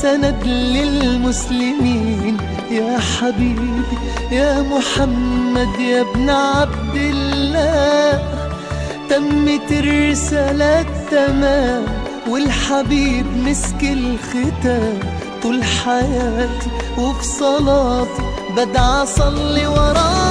سند للمسلمين، يا حبيبي يا محمد يا ابن عبد الله. تمت الرسالة تمام والحبيب مسك الختام. طول حياتي وفي صلاتي بدعى أصلي وراه.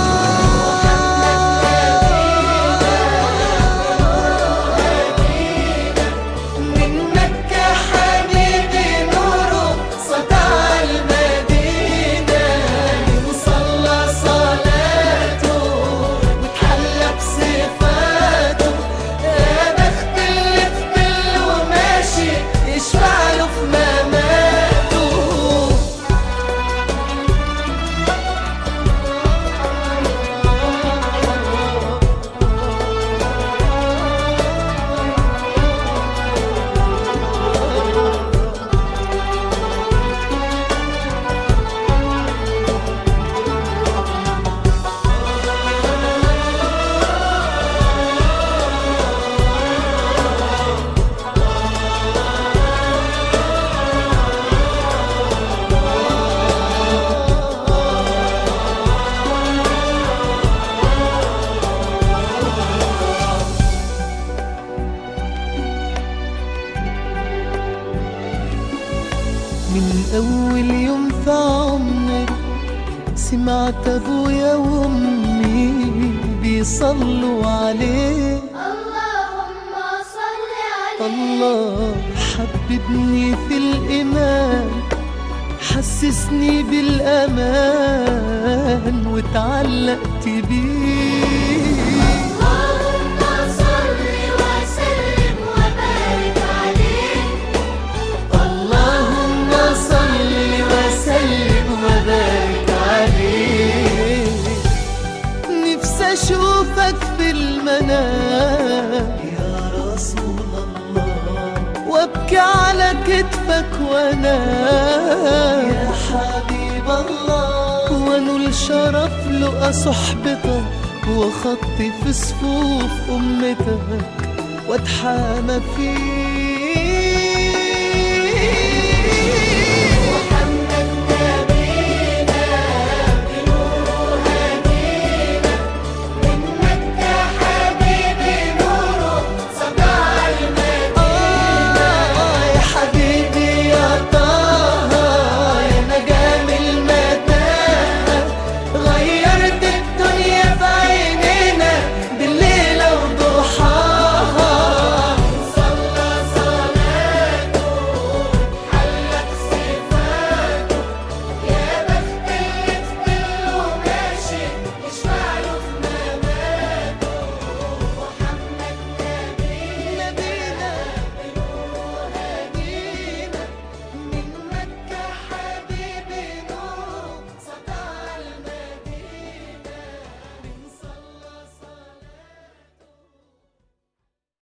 من أول يوم في عمري سمعت أبويا وأمي بيصلوا عليه. اللهم صل عليه. الله حببني في الإيمان، حسسني بالأمان واتعلقت بيه. أشوفك في المنام يا رسول الله، وابكي على كتفك وانام يا حبيب الله، وانول شرف لقى صحبتك وخطي في صفوف أمتك واتحامى فيك.